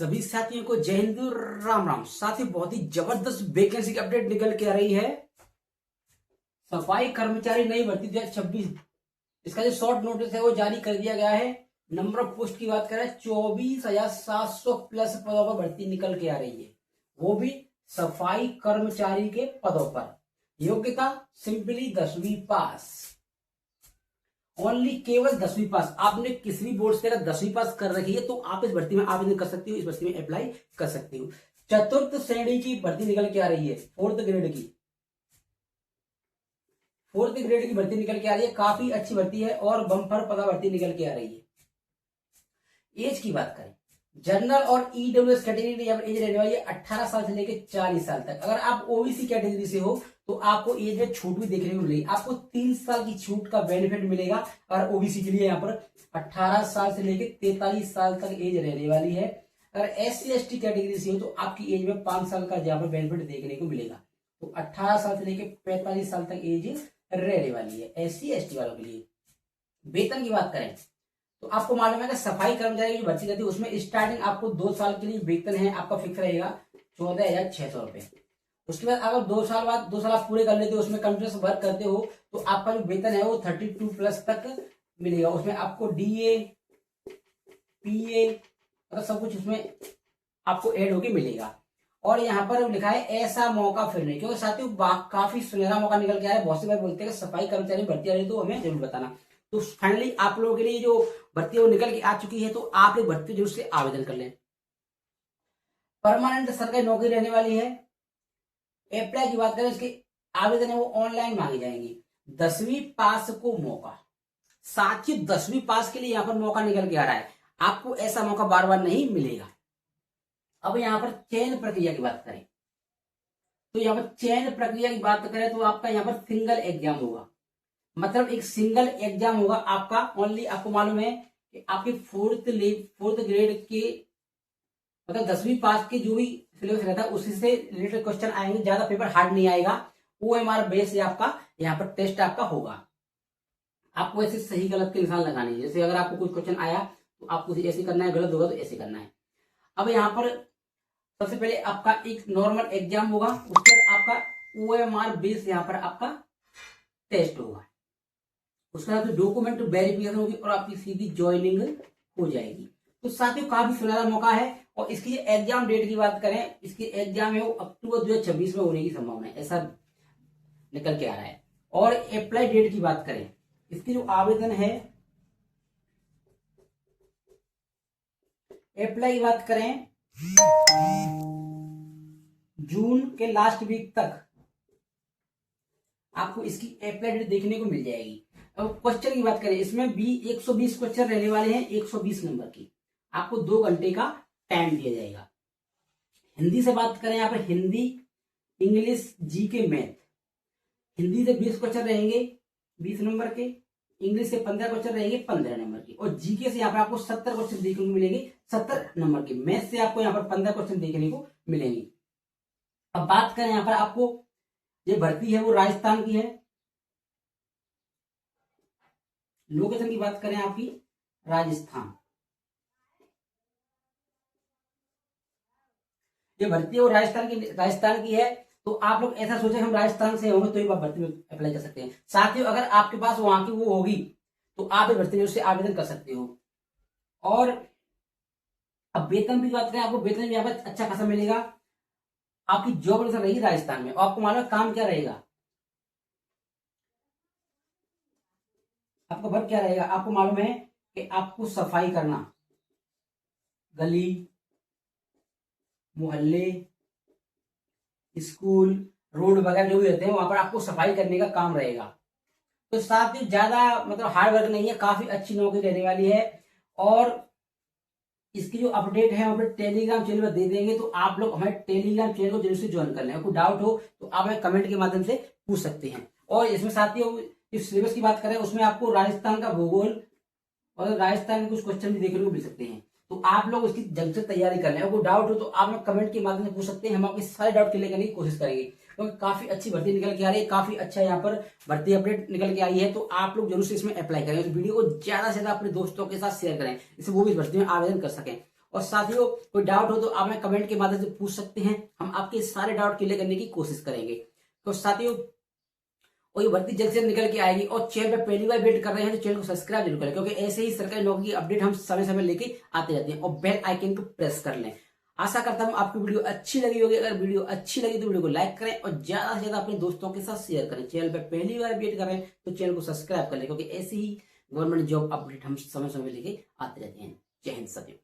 सभी साथियों को जय हिंद, राम राम। साथियों, बहुत ही जबरदस्त वैकेंसी की अपडेट निकल के आ रही है। सफाई कर्मचारी नई भर्ती 2026, इसका जो शॉर्ट नोटिस है वो जारी कर दिया गया है। नंबर ऑफ पोस्ट की बात करें 24,700 प्लस पदों पर भर्ती निकल के आ रही है, वो भी सफाई कर्मचारी के पदों पर। योग्यता सिंपली 10वीं पास, ओनली केवल 10वीं पास। आपने किसी भी बोर्ड से अगर 10वीं पास कर रखी है तो आप इस भर्ती में आवेदन कर सकते हो, इस भर्ती में अप्लाई कर सकते हो। चतुर्थ श्रेणी की भर्ती निकल के आ रही है, फोर्थ ग्रेड की भर्ती निकल के आ रही है। काफी अच्छी भर्ती है और बम्पर पदा भर्ती निकल के आ रही है। एज की बात करें, जनरल और ईडब्ल्यूएस कैटेगरी यहाँ पर एज रहने वाली है 18 साल से लेकर 40 साल तक। अगर आप ओबीसी कैटेगरी से हो तो आपको एज में छूट भी देखने को मिलेगी, आपको 3 साल की छूट का बेनिफिट मिलेगा। और ओबीसी के लिए यहाँ पर 18 साल से लेकर 43 साल तक एज रहने वाली है। अगर एससी एसटी कैटेगरी से हो तो आपकी एज में 5 साल का यहाँ पर बेनिफिट देखने को मिलेगा। तो 18 साल से लेकर 45 साल तक एज रहने वाली है एससी एसटी वालों के लिए। वेतन की बात करें तो आपको मालूम है कि सफाई कर्मचारी की भर्ती रहती है उसमें स्टार्टिंग आपको 2 साल के लिए वेतन है आपका फिक्स रहेगा 14,600 रुपए। उसके बाद अगर 2 साल बाद 2 साल आप पूरे कर लेते हो, उसमें कंटिन्यूस वर्क करते हो तो आपका जो वेतन है वो 32 प्लस तक मिलेगा। उसमें आपको डीए पीए मतलब सब कुछ उसमें आपको ऐड होके मिलेगा। और यहाँ पर लिखा है ऐसा मौका फिर नहीं, क्योंकि साथियों काफी सुनहरा मौका निकल के आया है। बहुत से भाई बोलते हैं कि सफाई कर्मचारी भर्ती आ रही है तो हमें जरूर बताना। तो फाइनली आप लोगों के लिए जो भर्ती है वो निकल के आ चुकी है, तो आप एक भर्ती जरूर से आवेदन कर लें। परमानेंट सरकारी नौकरी रहने वाली है। अप्लाई की बात करें, इसके आवेदन है वो ऑनलाइन मांगी जाएंगी। 10वीं पास को मौका, साथ ही 10वीं पास के लिए यहाँ पर मौका निकल के आ रहा है। आपको ऐसा मौका बार बार नहीं मिलेगा। अब यहाँ पर चयन प्रक्रिया की बात करें तो यहाँ पर चयन प्रक्रिया की बात करें तो आपका यहाँ पर सिंगल एग्जाम होगा, मतलब एक सिंगल एग्जाम होगा आपका। ओनली आपको मालूम है कि आपके फोर्थ ग्रेड के मतलब 10वीं पास के जो भी सिलेबस रहता है उसी से रिलेटेड क्वेश्चन आएंगे, ज्यादा पेपर हार्ड नहीं आएगा। ओएमआर बेस से आपका यहाँ पर टेस्ट आपका होगा। आपको ऐसे सही गलत के निशान लगाने हैं। जैसे अगर आपको कुछ क्वेश्चन आया तो आपको ऐसे करना है, गलत होगा तो ऐसे करना है। अब यहाँ पर सबसे पहले आपका एक नॉर्मल एग्जाम होगा, उसके बाद आपका ओएमआर बेस यहाँ पर आपका टेस्ट होगा। उसके बाद डॉक्यूमेंट वेरिफिकेशन होगी और आपकी सीधी ज्वाइनिंग हो जाएगी। तो साथियों काफी सुनहरा मौका है। और इसकी एग्जाम डेट की बात करें, इसकी एग्जाम है वो अक्टूबर 2026 में होने की संभावना है, ऐसा निकल के आ रहा है। और अप्लाई डेट की बात करें, इसकी जो आवेदन है अप्लाई की बात करें जून के लास्ट वीक तक आपको इसकी अप्लाई डेट देखने को मिल जाएगी। अब क्वेश्चन की बात करें, इसमें भी 120 क्वेश्चन रहने वाले हैं, 120 नंबर की। आपको 2 घंटे का टाइम दिया जाएगा। हिंदी से बात करें यहाँ पर Hindi, English, GK, math. Hindi से 20 क्वेश्चन रहेंगे 20 नंबर के, इंग्लिश से 15 क्वेश्चन रहेंगे 15 नंबर के, और जीके से यहाँ पर आपको 70 क्वेश्चन देखने को मिलेंगे 70 नंबर के। मैथ से आपको यहाँ पर 15 क्वेश्चन देखने को मिलेंगे। अब बात करें यहाँ पर आपको ये भर्ती है वो राजस्थान की है। लोकेशन की बात करें आपकी राजस्थान, ये भर्ती है वो राजस्थान की है। तो आप लोग ऐसा सोचे हम राजस्थान से होंगे तो ही आप भर्ती में अप्लाई कर सकते हैं। साथियों अगर आपके पास वहां की वो होगी तो आप इस भर्ती में उससे आवेदन कर सकते हो। और अब वेतन की बात करें, आपको वेतन भी यहाँ पर अच्छा खासा मिलेगा। आपकी जॉब लोकेशन रहेगी राजस्थान में। और आपको मालूम है काम क्या रहेगा, आपका वर्क क्या रहेगा, आपको मालूम है कि आपको सफाई करना, गली मोहल्ले स्कूल रोड वगैरह जो भी रहते हैं वहां पर आपको सफाई करने का काम रहेगा। तो साथ ही ज्यादा मतलब हार्ड वर्क नहीं है, काफी अच्छी नौकरी रहने वाली है। और इसकी जो अपडेट है हम टेलीग्राम चैनल पर दे देंगे, तो आप लोग हमारे टेलीग्राम चैनल को जरूर से ज्वाइन कर लें। कोई डाउट हो तो आप हमें कमेंट के माध्यम से पूछ सकते हैं। और इसमें साथियों इस सिलेबस की बात करें उसमें आपको राजस्थान का भूगोल और राजस्थान के कुछ क्वेश्चन भी देखने को मिल सकते हैं। तो आप लोग उसकी जल्द से तैयारी कर लें। अगर कोई डाउट हो तो आप लोग कमेंट के माध्यम से पूछ सकते हैं, हम आपके सारे डाउट क्लियर करने की कोशिश करेंगे। क्योंकि काफी अच्छी भर्ती निकल के आ रही है, काफी अच्छा यहाँ पर भर्ती अपडेट निकल के आई है। तो आप लोग जरूर से इसमें अप्लाई करें। इस वीडियो को ज्यादा से ज्यादा अपने दोस्तों के साथ शेयर करें, इससे वो भी भर्ती में आवेदन कर सकें। और साथियों कोई डाउट हो तो आप हमें कमेंट के माध्यम से पूछ सकते हैं, हम आपके सारे डाउट क्लियर करने की कोशिश करेंगे। तो साथियों वही भर्ती जल्द से जल्द निकल के आएगी, और चैनल पे पहली बार विजिट कर रहे हैं तो चैनल को सब्सक्राइब जरूर करें, क्योंकि ऐसे ही सरकारी नौकरी की अपडेट हम समय समय लेके आते रहते हैं। और बेल आइकन को प्रेस कर लें। आशा करता हूं आपकी वीडियो अच्छी लगी होगी। अगर वीडियो अच्छी लगी तो वीडियो को लाइक करें और ज्यादा से ज्यादा अपने दोस्तों के साथ शेयर करें। चैनल पे पहली बार विजिट कर रहे हैं तो चैनल को सब्सक्राइब कर लें, क्योंकि ऐसे ही गवर्नमेंट जॉब अपडेट हम समय समय लेके आते रहते हैं। जय हिंद साथियों।